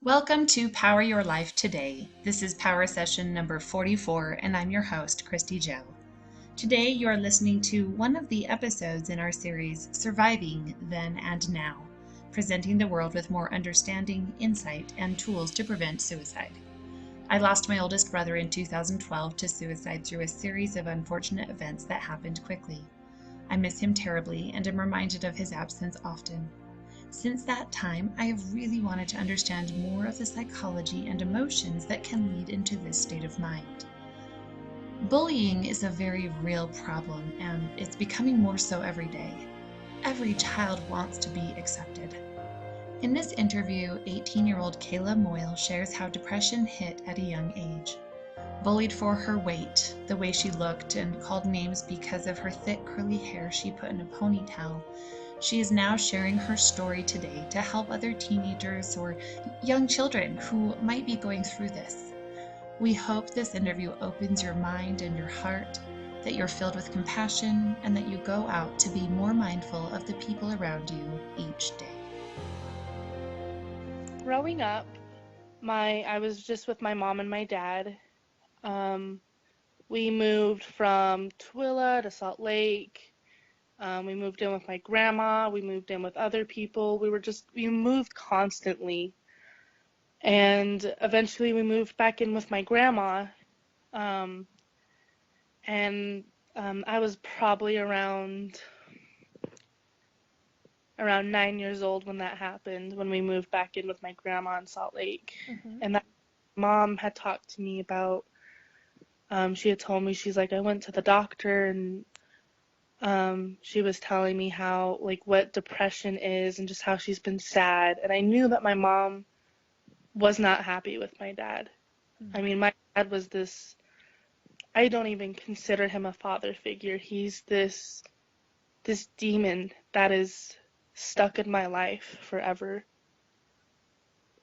Welcome to Power Your Life Today. This is Power Session number 44, and I'm your host, Kristy Jo. Today, you are listening to one of the episodes in our series, Surviving Then and Now, presenting the world with more understanding, insight, and tools to prevent suicide. I lost my oldest brother in 2012 to suicide through a series of unfortunate events that happened quickly. I miss him terribly and am reminded of his absence often. Since that time, I have really wanted to understand more of the psychology and emotions that can lead into this state of mind. Bullying is a very real problem, and it's becoming more so every day. Every child wants to be accepted. In this interview, 18-year-old Kayla Moyle shares how depression hit at a young age. Bullied for her weight, the way she looked, and called names because of her thick curly hair she put in a ponytail, she is now sharing her story today to help other teenagers or young children who might be going through this. We hope this interview opens your mind and your heart, that you're filled with compassion, and that you go out to be more mindful of the people around you each day. Growing up, I was just with my mom and my dad. We moved from Tooele to Salt Lake. We moved in with my grandma. We moved in with other people. We moved constantly. And eventually we moved back in with my grandma. Um, I was probably around 9 years old when that happened, when we moved back in with my grandma in Salt Lake. And that mom had talked to me about, she had told me, she's like, I went to the doctor and she was telling me how, like, what depression is and just how she's been sad. And I knew that my mom was not happy with my dad. I mean, my dad was this, I don't even consider him a father figure. He's this demon that is stuck in my life forever.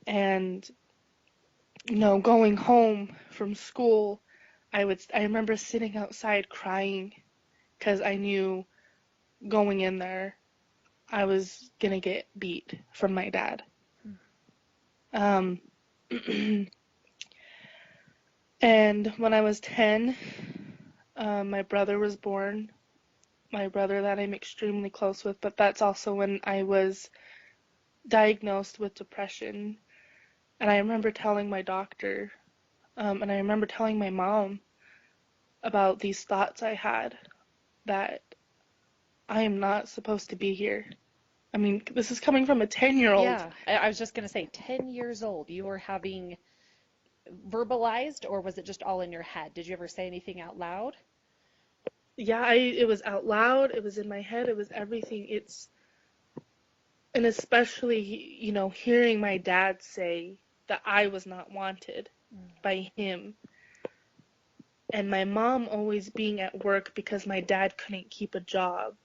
And, going home from school, I remember sitting outside crying because I knew going in there I was gonna get beat from my dad. Um, and when I was 10, my brother was born. My brother that I'm extremely close with, but that's also when I was diagnosed with depression. And I remember telling my doctor, and I remember telling my mom about these thoughts I had that I am not supposed to be here. I mean, this is coming from a 10-year-old. Yeah, I was just going to say 10 years old, you were having verbalized, or was it just all in your head? Did you ever say anything out loud? Yeah, it was out loud, it was in my head, it was everything. And especially, hearing my dad say that I was not wanted by him. And my mom always being at work because my dad couldn't keep a job.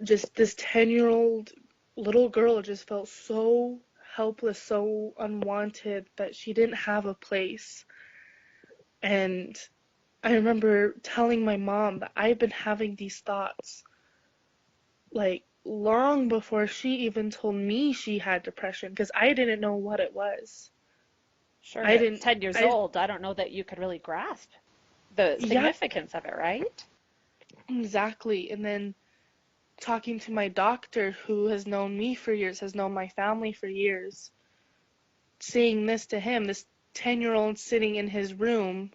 Just this 10-year-old little girl just felt so helpless, so unwanted, that she didn't have a place. And I remember telling my mom that I've been having these thoughts, like, long before she even told me she had depression, because I didn't know what it was. Sure, I at didn't, 10 years I, old, I don't know that you could really grasp the yeah, significance of it, right? exactly. And then talking to my doctor, who has known me for years, has known my family for years, saying this to him, this 10-year-old sitting in his room,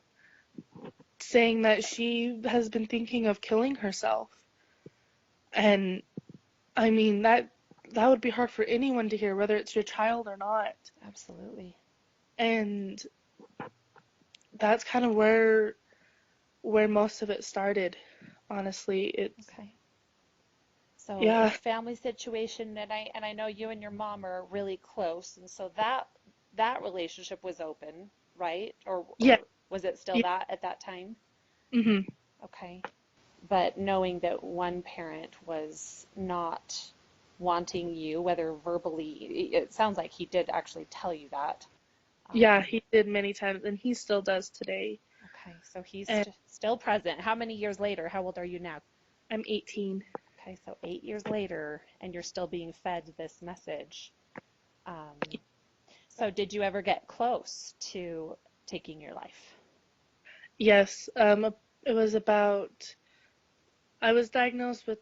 saying that she has been thinking of killing herself. And I mean, that would be hard for anyone to hear, whether it's your child or not. Absolutely. And that's kind of where most of it started, honestly. It's, Okay. So your yeah, family situation, and I know you and your mom are really close, and so that relationship was open, right? Or yeah, was it still yeah, that at that time? mhm, Okay. But knowing that one parent was not wanting you, whether verbally, it sounds like he did actually tell you that. yeah, Um, he did many times, and he still does today. okay, so he's And still present. How many years later? How old are you now? I'm 18. Okay, so 8 years later, and you're still being fed this message. Um, So did you ever get close to taking your life? Yes, it was about, I was diagnosed with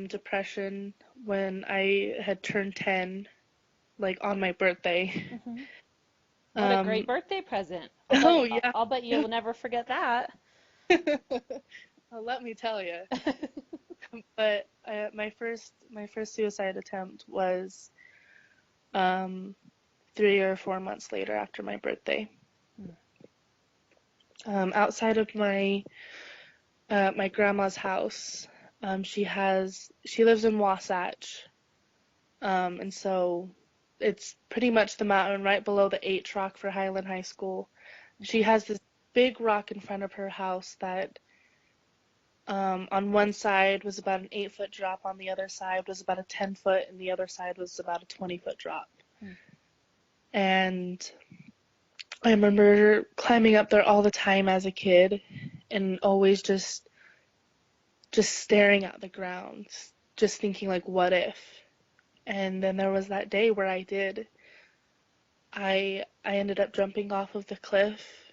depression when I had turned 10, like on my birthday. Hmm. What a great Um, birthday present. oh yeah, I'll bet you'll never forget that. well, let me tell you. But my first suicide attempt was um 3 or 4 months later after my birthday. Outside of my grandma's house, she lives in Wasatch, and so it's pretty much the mountain right below the H rock for Highland High School. She Okay. has this big rock in front of her house that on one side was about an 8 foot drop, on the other side was about a 10 foot, and the other side was about a 20 foot drop. Hmm. And I remember climbing up there all the time as a kid and always just staring at the ground, just thinking like, what if? And then there was that day where I did. I ended up jumping off of the cliff.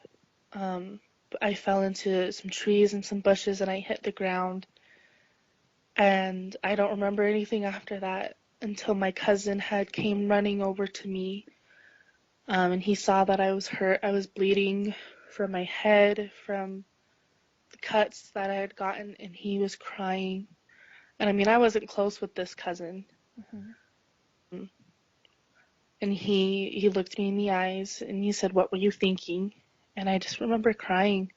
Um, I fell into some trees and some bushes and I hit the ground. And I don't remember anything after that until my cousin had came running over to me. And he saw that I was hurt. I was bleeding from my head, from the cuts that I had gotten, and he was crying. And I mean, I wasn't close with this cousin. Hmm. Um, And he looked me in the eyes and he said, "What were you thinking?" And I just remember crying.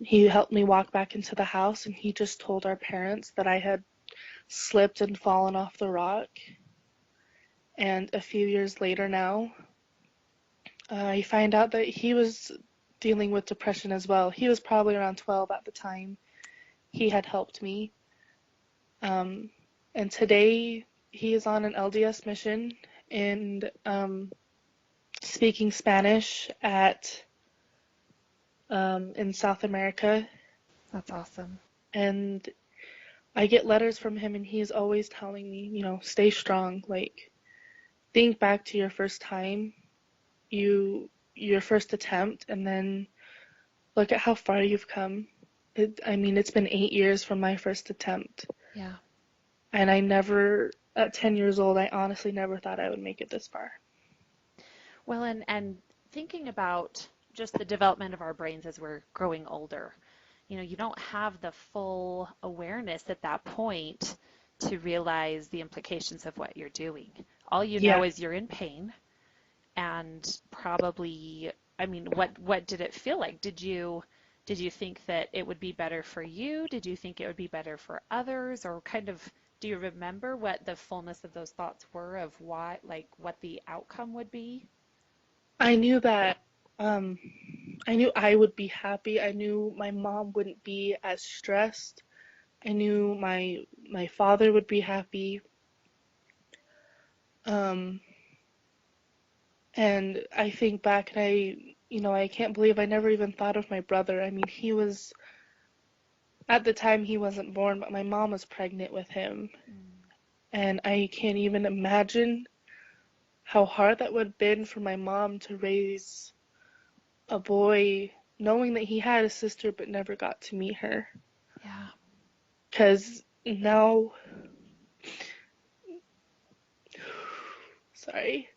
He helped me walk back into the house and he just told our parents that I had slipped and fallen off the rock. And a few years later now, I find out that he was dealing with depression as well. He was probably around 12 at the time. He had helped me. Um, and today he is on an LDS mission and speaking Spanish at in South America. That's awesome. And I get letters from him and he's always telling me, stay strong. Like, think back to your first time, your first attempt, and then look at how far you've come. I mean, it's been 8 years from my first attempt. Yeah. And I never, at 10 years old, I honestly never thought I would make it this far. Well, and thinking about just the development of our brains as we're growing older, you don't have the full awareness at that point to realize the implications of what you're doing. All you know Yeah, is you're in pain and probably, I mean, what did it feel like? Did you think that it would be better for you? Did you think it would be better for others? Or kind of do you remember what the fullness of those thoughts were of what the outcome would be? I knew that, um, I knew I would be happy. I knew my mom wouldn't be as stressed. I knew my father would be happy. Um, and I think back and I can't believe I never even thought of my brother. I mean, at the time he wasn't born, but my mom was pregnant with him. Mm. And I can't even imagine how hard that would have been for my mom to raise a boy knowing that he had a sister but never got to meet her. Yeah. Because now, sorry,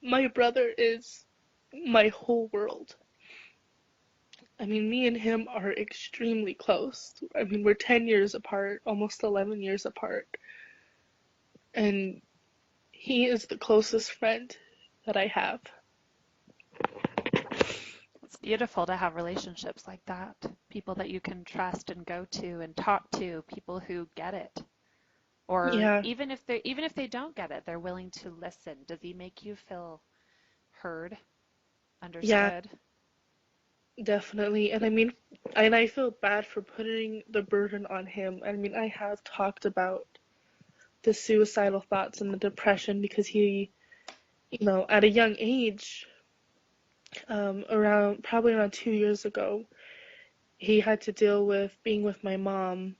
my brother is my whole world. I mean, me and him are extremely close. I mean, we're 10 years apart, almost 11 years apart. And he is the closest friend that I have. It's beautiful to have relationships like that. People that you can trust and go to and talk to, people who get it. Or Yeah, even if they don't get it, they're willing to listen. Does he make you feel heard, yeah, understood? definitely. And I mean, and I feel bad for putting the burden on him. I mean, I have talked about the suicidal thoughts and the depression because he, at a young age, probably around 2 years ago, he had to deal with being with my mom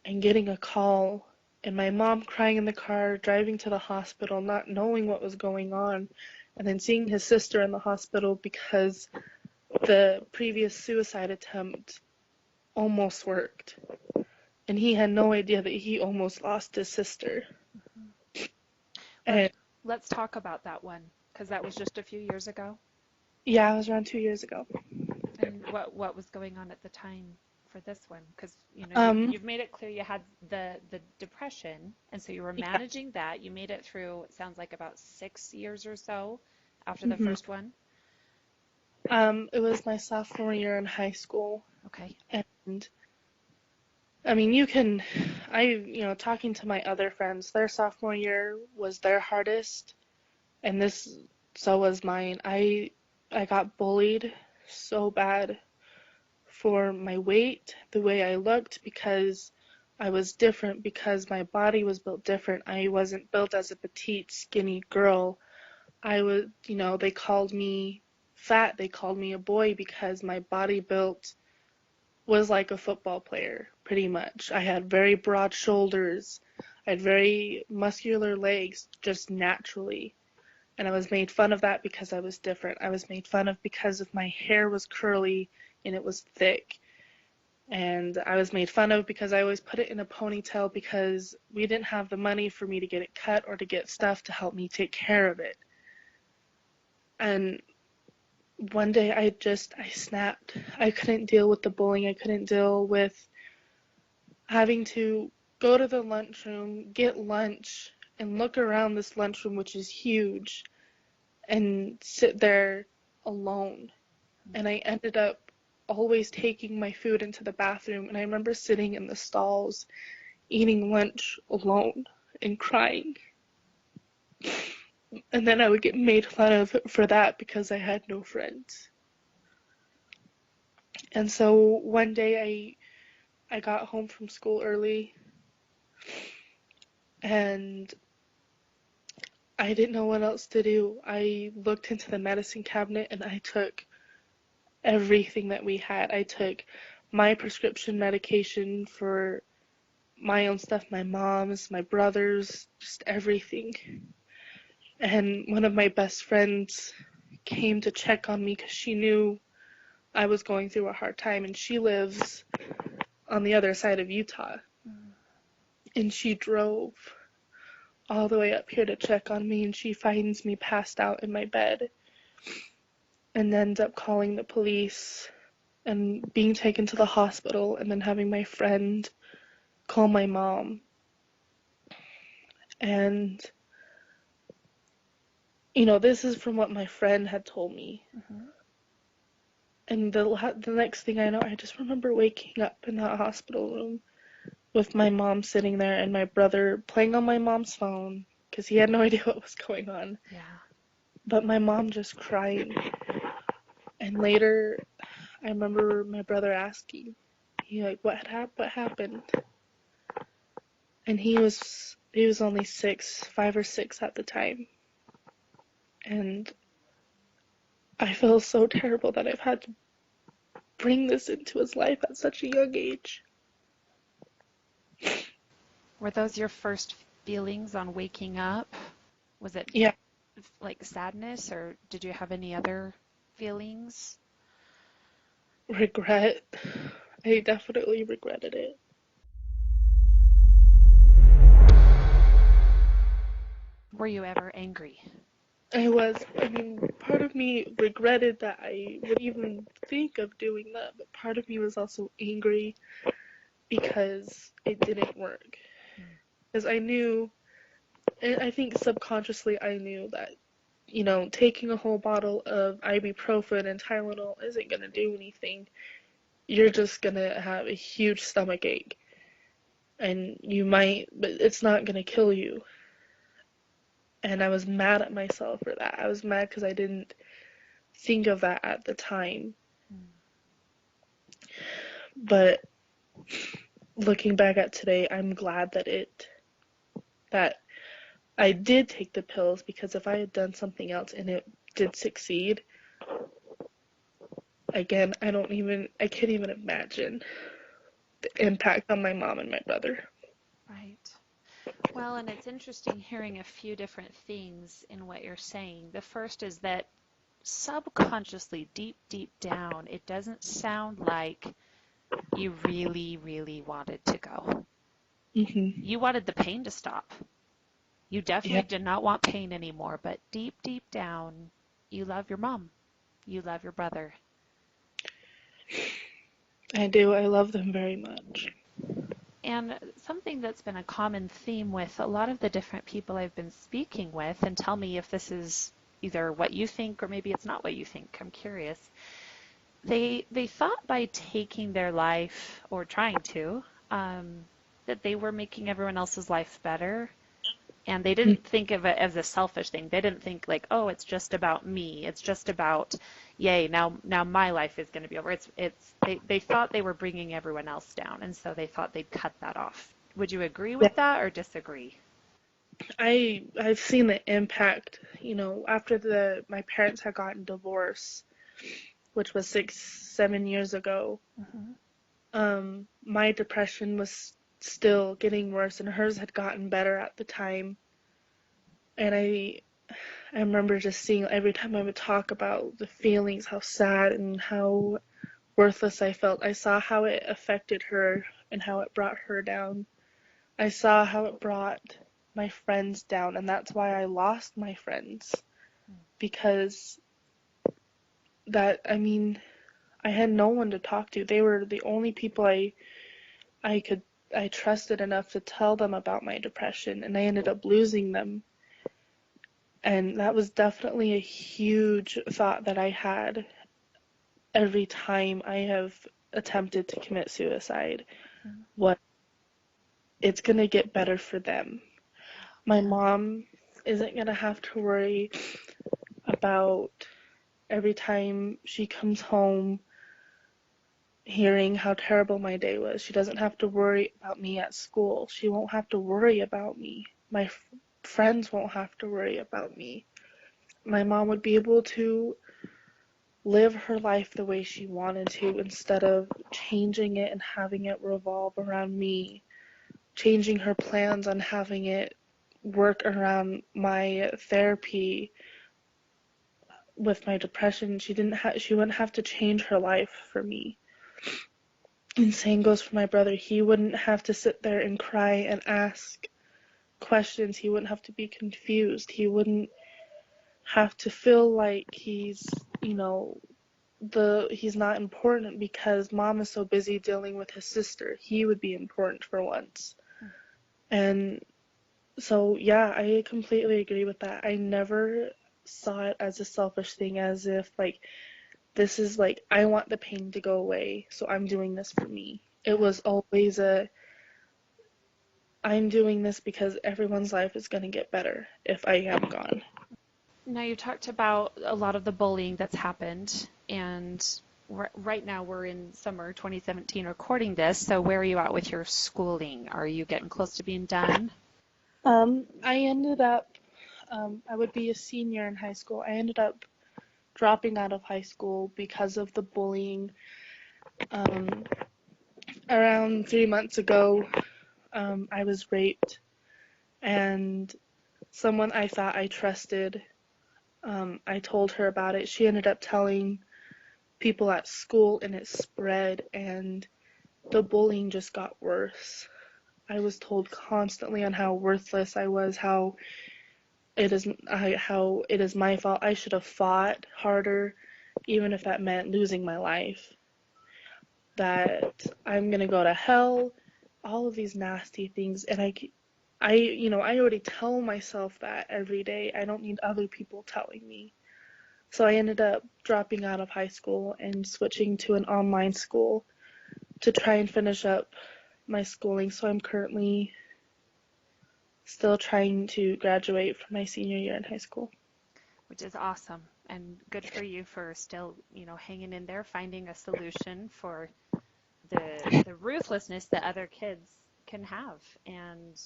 and getting a call. and my mom crying in the car, driving to the hospital, not knowing what was going on, and then seeing his sister in the hospital because the previous suicide attempt almost worked. And he had no idea that he almost lost his sister. And Let's talk about that one, because that was just a few years ago. yeah, it was around 2 years ago. And what was going on at the time for this one? Because you've made it clear you had the depression, and so you were Yeah. managing that. You made it through, it sounds like about 6 years or so after the hmm first one. It was my sophomore year in high school. Okay. And I mean, talking to my other friends, their sophomore year was their hardest, and so was mine. I got bullied so bad for my weight, the way I looked, because I was different, because my body was built different. I wasn't built as a petite, skinny girl. They called me fat. They called me a boy because my body built was like a football player, pretty much. I had very broad shoulders. I had very muscular legs just naturally. And I was made fun of that because I was different. I was made fun of because of my hair was curly and it was thick. And I was made fun of because I always put it in a ponytail because we didn't have the money for me to get it cut or to get stuff to help me take care of it. And one day I snapped. I couldn't deal with the bullying. I couldn't deal with having to go to the lunchroom, get lunch, and look around this lunchroom, which is huge, and sit there alone. And I ended up always taking my food into the bathroom, and I remember sitting in the stalls eating lunch alone and crying. And then I would get made fun of for that because I had no friends. And so one day I got home from school early, and I didn't know what else to do. I looked into the medicine cabinet and I took everything that we had. I took my prescription medication for my own stuff, my mom's, my brother's, just everything. And one of my best friends came to check on me because she knew I was going through a hard time, and she lives on the other side of Utah. And she drove all the way up here to check on me, and she finds me passed out in my bed and ends up calling the police and being taken to the hospital, and then having my friend call my mom. And this is from what my friend had told me. And the next thing I know, I just remember waking up in that hospital room with my mom sitting there and my brother playing on my mom's phone because he had no idea what was going on. Yeah. But my mom just crying. And later, I remember my brother asking, what happened? And he was only 5 or 6 at the time. And I feel so terrible that I've had to bring this into his life at such a young age. Were those your first feelings on waking up? Was it Yeah. like sadness, or did you have any other feelings? Regret. I definitely regretted it. Were you ever angry? Part of me regretted that I would even think of doing that, but part of me was also angry because it didn't work. Because I knew, and I think subconsciously I knew that, taking a whole bottle of ibuprofen and Tylenol isn't going to do anything. You're just going to have a huge stomach ache. And but it's not going to kill you. And I was mad at myself for that. I was mad because I didn't think of that at the time. But looking back at today, I'm glad that I did take the pills, because if I had done something else and it did succeed, again, I can't even imagine the impact on my mom and my brother. Right. Well, and it's interesting hearing a few different things in what you're saying. The first is that subconsciously, deep, deep down, it doesn't sound like you really, really wanted to go. You wanted the pain to stop. You definitely did not want pain anymore, but deep, deep down, you love your mom. You love your brother. I do. I love them very much. And something that's been a common theme with a lot of the different people I've been speaking with, and tell me if this is either what you think or maybe it's not what you think, I'm curious. They thought by taking their life, or trying to, that they were making everyone else's life better. And they didn't think of it as a selfish thing. They didn't think like, oh, it's just about me. It's just about, yay, now my life is going to be over. They thought they were bringing everyone else down, and so they thought they'd cut that off. Would you agree with that or disagree? I've seen the impact, after my parents had gotten divorced, which was 6-7 years ago. My depression was still getting worse, and hers had gotten better at the time. And I remember just seeing every time I would talk about the feelings, how sad and how worthless I felt. I saw how it affected her and how it brought her down. I saw how it brought my friends down, and that's why I lost my friends. Because I had no one to talk to. They were the only people I trusted enough to tell them about my depression, and I ended up losing them. And that was definitely a huge thought that I had every time I have attempted to commit suicide. What it's going to get better for them. My mom isn't going to have to worry about every time she comes home hearing how terrible my day was. She doesn't have to worry about me at school. She won't have to worry about me. My friends won't have to worry about me. My mom would be able to live her life the way she wanted to instead of changing it and having it revolve around me, changing her plans on having it work around my therapy with my depression. She wouldn't have to change her life for me. And same goes for my brother. He wouldn't have to sit there and cry and ask questions. He wouldn't have to be confused. He wouldn't have to feel like he's not important because mom is so busy dealing with his sister. He would be important for once. And so, yeah, I completely agree with that. I never saw it as a selfish thing, as if this is I want the pain to go away, so I'm doing this for me. It was always I'm doing this because everyone's life is going to get better if I am gone. Now, you talked about a lot of the bullying that's happened, and right now we're in summer 2017 recording this, so where are you at with your schooling? Are you getting close to being done? I ended up, I would be a senior in high school. I ended up dropping out of high school because of the bullying. Around 3 months ago, I was raped, and someone I thought I trusted, I told her about it. She ended up telling people at school, and it spread, and the bullying just got worse. I was told constantly on how worthless I was, how it is my fault. I should have fought harder, even if that meant losing my life. That I'm gonna go to hell, all of these nasty things, and I already tell myself that every day. I don't need other people telling me. So I ended up dropping out of high school and switching to an online school to try and finish up my schooling. So I'm currently still trying to graduate from my senior year in high school. Which is awesome, and good for you for still, hanging in there, finding a solution for the ruthlessness that other kids can have. And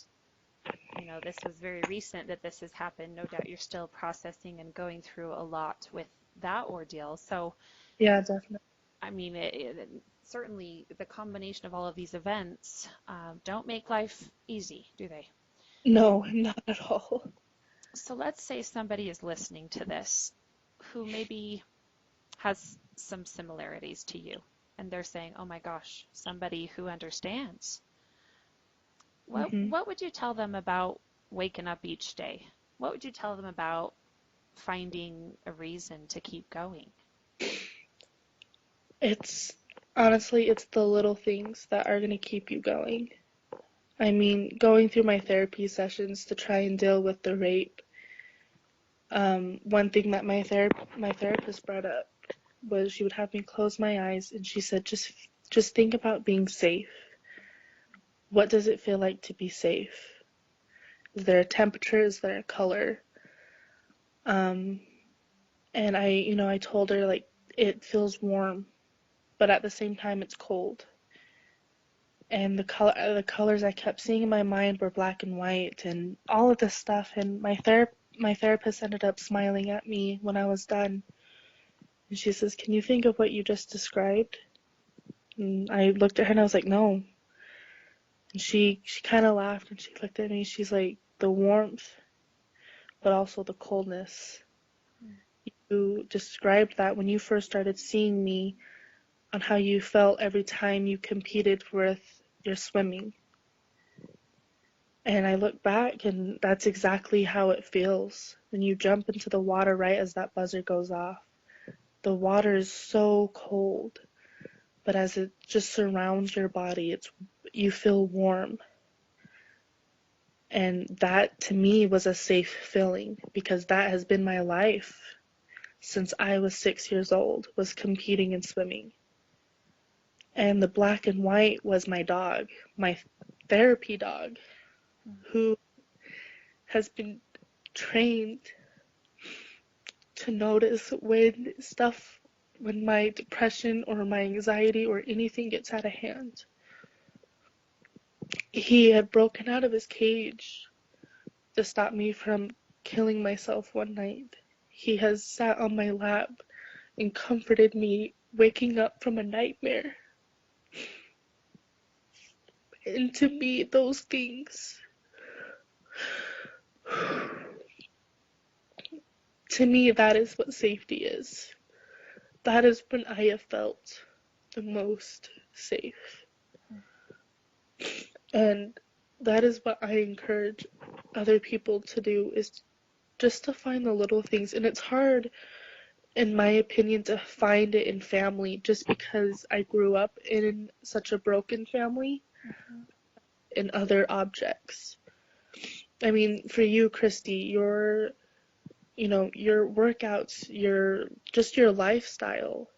this was very recent that this has happened. No doubt you're still processing and going through a lot with that ordeal. So yeah, definitely. I mean, certainly the combination of all of these events don't make life easy, do they? No, not at all. So let's say somebody is listening to this who maybe has some similarities to you, and they're saying, "Oh my gosh, somebody who understands." Hmm. What would you tell them about waking up each day? What would you tell them about finding a reason to keep going? It's honestly, it's the little things that are going to keep you going. I mean, going through my therapy sessions to try and deal with the rape, one thing that my therapist brought up was she would have me close my eyes and she said, just think about being safe. What does it feel like to be safe? Is there a temperature? Is there a color? Um, and I told her like it feels warm, but at the same time it's cold. And the colors I kept seeing in my mind were black and white and all of this stuff. And my therapist ended up smiling at me when I was done. And she says, "Can you think of what you just described?" And I looked at her and I was like, "No." And she kind of laughed and she looked at me. She's like, "The warmth, but also the coldness. You described that when you first started seeing me on how you felt every time you competed with your swimming." And I look back and that's exactly how it feels when you jump into the water right as that buzzer goes off. The water is so cold, but as it just surrounds your body, you feel warm. And that to me was a safe feeling because that has been my life since I was 6 years old, was competing in swimming. And the black and white was my dog, my therapy dog, who has been trained to notice when my depression or my anxiety or anything gets out of hand. He had broken out of his cage to stop me from killing myself one night. He has sat on my lap and comforted me waking up from a nightmare. And to me, those things, to me, that is what safety is. That is when I have felt the most safe. And that is what I encourage other people to do, is just to find the little things. And it's hard, in my opinion, to find it in family just because I grew up in such a broken family in other objects. I mean, for you, Kristy, your workouts, your lifestyle.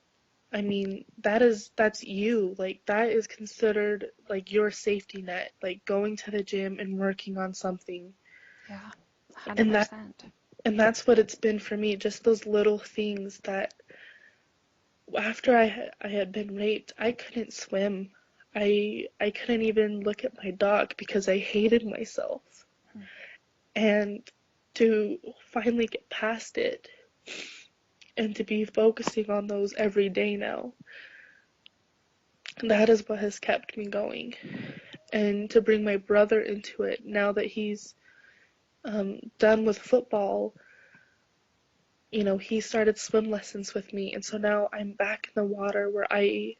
I mean, that's you. Like, that is considered like your safety net, like going to the gym and working on something. Yeah, And 100%. that's what it's been for me, just those little things that after I had been raped, I couldn't swim. I couldn't even look at my dog because I hated myself. And to finally get past it and to be focusing on those every day now, that is what has kept me going. And to bring my brother into it now that he's done with football, he started swim lessons with me. And so now I'm back in the water where I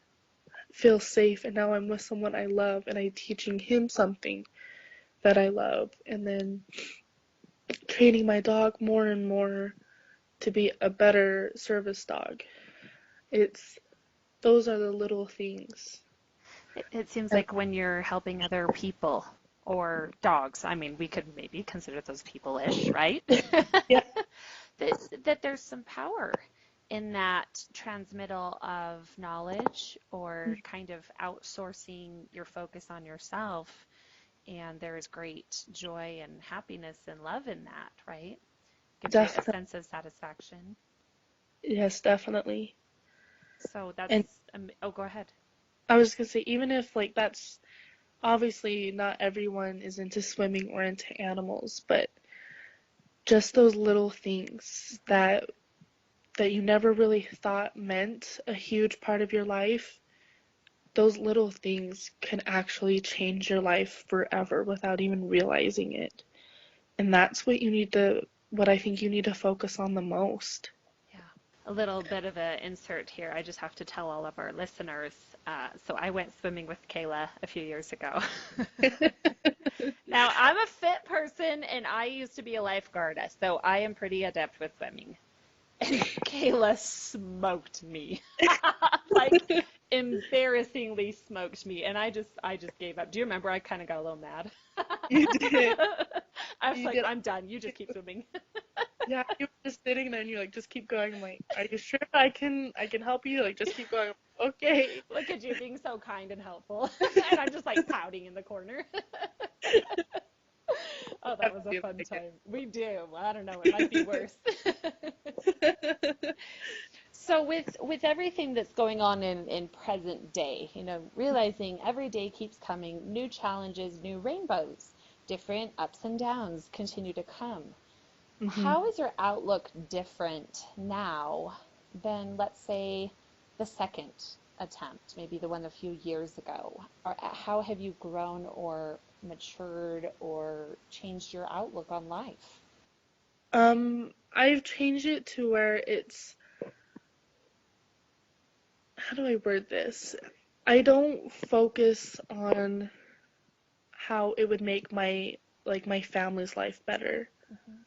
feel safe, and now I'm with someone I love and I'm teaching him something that I love. And then training my dog more and more to be a better service dog. It's Those are the little things. It seems like when you're helping other people or dogs, I mean, we could maybe consider those people-ish, right? Yeah, that there's some power in that transmittal of knowledge or kind of outsourcing your focus on yourself. And there is great joy and happiness and love in that, right? Gives you a definitely. sense of satisfaction. Yes, definitely. So that's, And oh, go ahead. I was just gonna say, even if like that's obviously not everyone is into swimming or into animals, but just those little things that you never really thought meant a huge part of your life, those little things can actually change your life forever without even realizing it. And that's what I think you need to focus on the most. Yeah. A little bit of an insert here. I just have to tell all of our listeners. So I went swimming with Kayla a few years ago. Now, I'm a fit person and I used to be a lifeguard, so I am pretty adept with swimming. And Kayla smoked me. Like embarrassingly smoked me, and I just gave up. Do you remember I kind of got a little mad? You did. I was You like, did. I'm done. You just keep swimming. Yeah, you were just sitting there and you're like, just keep going. I'm like, are you sure I can help you? Like, just keep going. Okay. Look at you being so kind and helpful. And I'm just like pouting in the corner. Oh, that was a fun time. We do. I don't know. It might be worse. So with everything that's going on in present day, realizing every day keeps coming, new challenges, new rainbows, different ups and downs continue to come. Hmm. How is your outlook different now than, let's say, the second attempt, maybe the one a few years ago? Or how have you grown or matured or changed your outlook on life? I've changed it to where it's, how do I word this? I don't focus on how it would make my family's life better. Mm-hmm.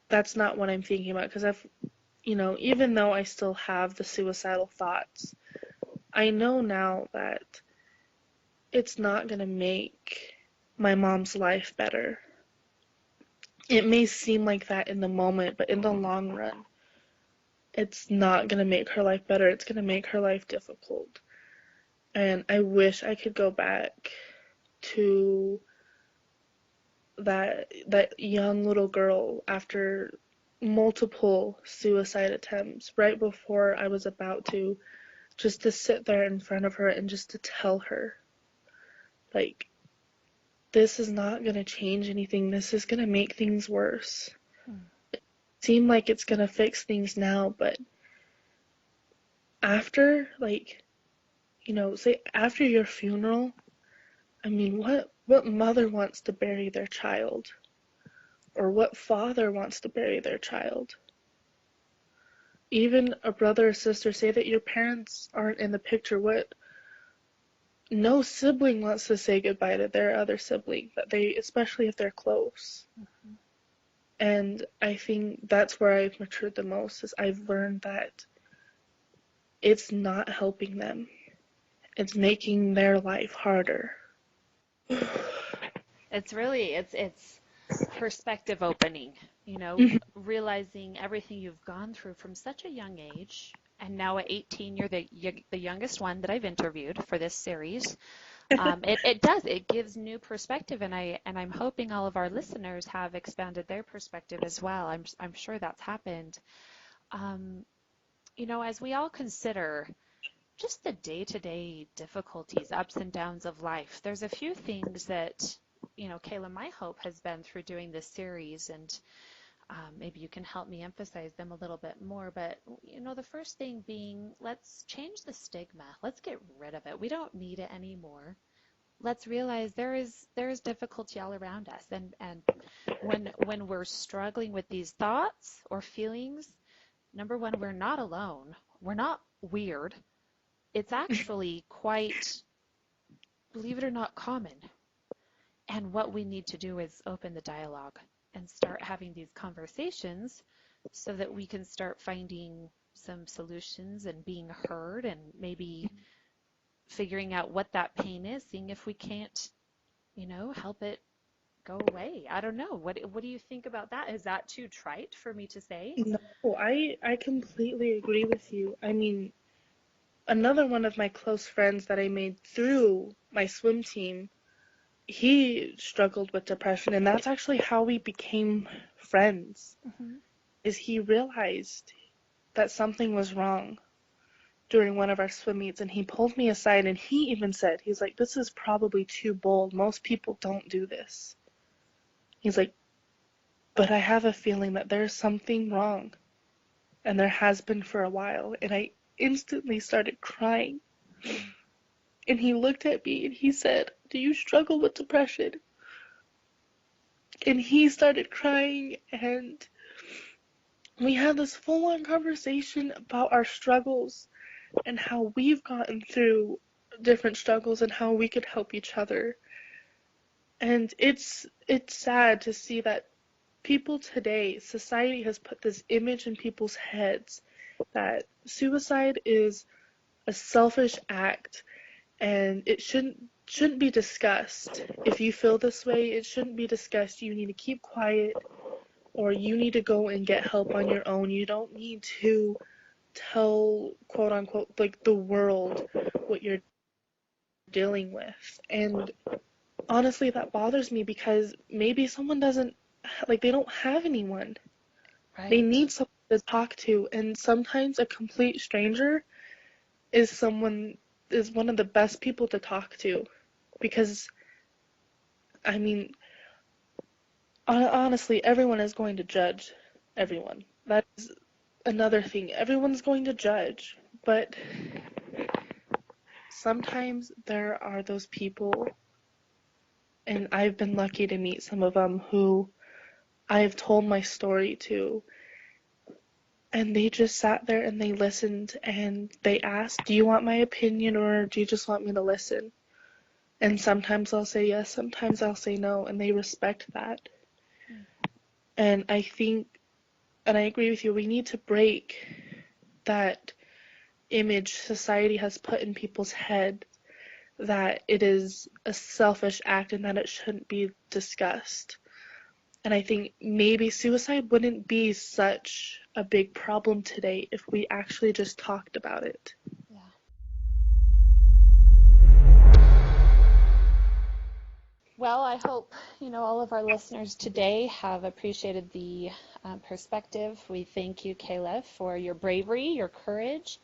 That's not what I'm thinking about because even though I still have the suicidal thoughts, I know now that it's not going to make my mom's life better. It may seem like that in the moment, but in the long run, it's not going to make her life better. It's going to make her life difficult. And I wish I could go back to that young little girl after multiple suicide attempts right before I was about to, just to sit there in front of her and just to tell her, like, this is not going to change anything. This is going to make things worse. Hmm. Seem like it's going to fix things now, but after, like, say after your funeral, I mean, what mother wants to bury their child? Or what father wants to bury their child? Even a brother or sister, say that your parents aren't in the picture, what no sibling wants to say goodbye to their other sibling, especially if they're close. Mm-hmm. And I think that's where I've matured the most, is I've learned that it's not helping them. It's making their life harder. It's perspective opening, Mhm. realizing everything you've gone through from such a young age. And now at 18, you're the youngest one that I've interviewed for this series. It gives new perspective, and I'm hoping all of our listeners have expanded their perspective as well. I'm sure that's happened. Um, as we all consider just the day-to-day difficulties, ups and downs of life, there's a few things that, Kayla, my hope has been through doing this series, and maybe you can help me emphasize them a little bit more. But, the first thing being, let's change the stigma. Let's get rid of it. We don't need it anymore. Let's realize there is difficulty all around us, and when we're struggling with these thoughts or feelings, number one, we're not alone. We're not weird. It's actually quite, believe it or not, common. And what we need to do is open the dialogue and start having these conversations so that we can start finding some solutions and being heard, and maybe figuring out what that pain is, seeing if we can't, help it go away. I don't know. What do you think about that? Is that too trite for me to say? No, I completely agree with you. I mean, another one of my close friends that I made through my swim team, he struggled with depression, and that's actually how we became friends. Mm-hmm. Is he realized that something was wrong during one of our swim meets, and he pulled me aside, and he even said, he's like, this is probably too bold. Most people don't do this. He's like, but I have a feeling that there's something wrong, and there has been for a while. And I instantly started crying. And he looked at me and he said, do you struggle with depression? And he started crying, and we had this full-on conversation about our struggles and how we've gotten through different struggles and how we could help each other. And it's sad to see that people today, society has put this image in people's heads that suicide is a selfish act and it shouldn't be discussed. If you feel this way, it shouldn't be discussed. You need to keep quiet, or you need to go and get help on your own. You don't need to tell, quote unquote, like the world what you're dealing with. And honestly, that bothers me because maybe someone doesn't, like, they don't have anyone. Right. They need someone to talk to, and sometimes a complete stranger is one of the best people to talk to, because I mean, honestly, everyone is going to judge everyone. That is another thing. Everyone's going to judge, but sometimes there are those people, and I've been lucky to meet some of them, who I've told my story to, and they just sat there and they listened and they asked, do you want my opinion or do you just want me to listen? And sometimes I'll say yes, sometimes I'll say no, and they respect that. And I think, and I agree with you, we need to break that image society has put in people's head that it is a selfish act and that it shouldn't be discussed. And I think maybe suicide wouldn't be such a big problem today if we actually just talked about it. Yeah. Well, I hope, all of our listeners today have appreciated the perspective. We thank you, Kayla, for your bravery, your courage.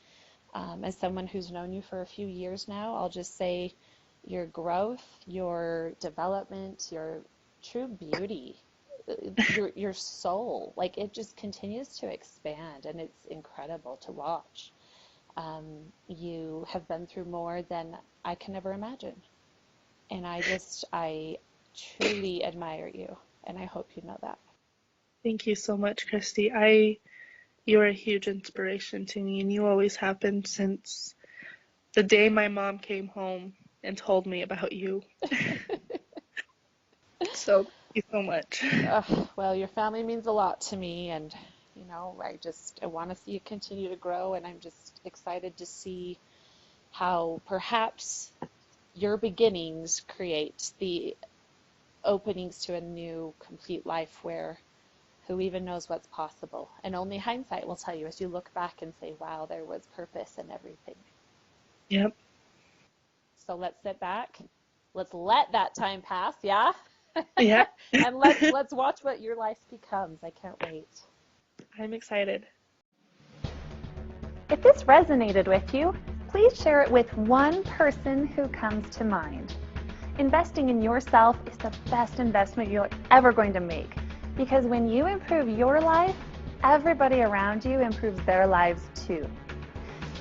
As someone who's known you for a few years now, I'll just say your growth, your development, your true beauty, your soul, like, it just continues to expand, and it's incredible to watch. You have been through more than I can ever imagine. And I truly admire you, and I hope you know that. Thank you so much, Kristy. You're a huge inspiration to me, and you always have been since the day my mom came home and told me about you. So thank you so much. Well, your family means a lot to me, and I want to see you continue to grow, and I'm just excited to see how perhaps your beginnings create the openings to a new, complete life where who even knows what's possible. And only hindsight will tell you as you look back and say, wow, there was purpose in everything. Yep. So let's sit back. Let's let that time pass, yeah? Yeah. And let's watch what your life becomes. I can't wait. I'm excited. If this resonated with you, please share it with one person who comes to mind. Investing in yourself is the best investment you're ever going to make, because when you improve your life, everybody around you improves their lives too.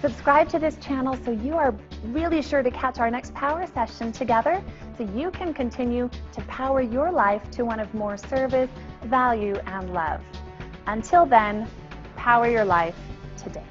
Subscribe to this channel so you are really sure to catch our next power session together, so you can continue to power your life to one of more service, value, and love. Until then, power your life today.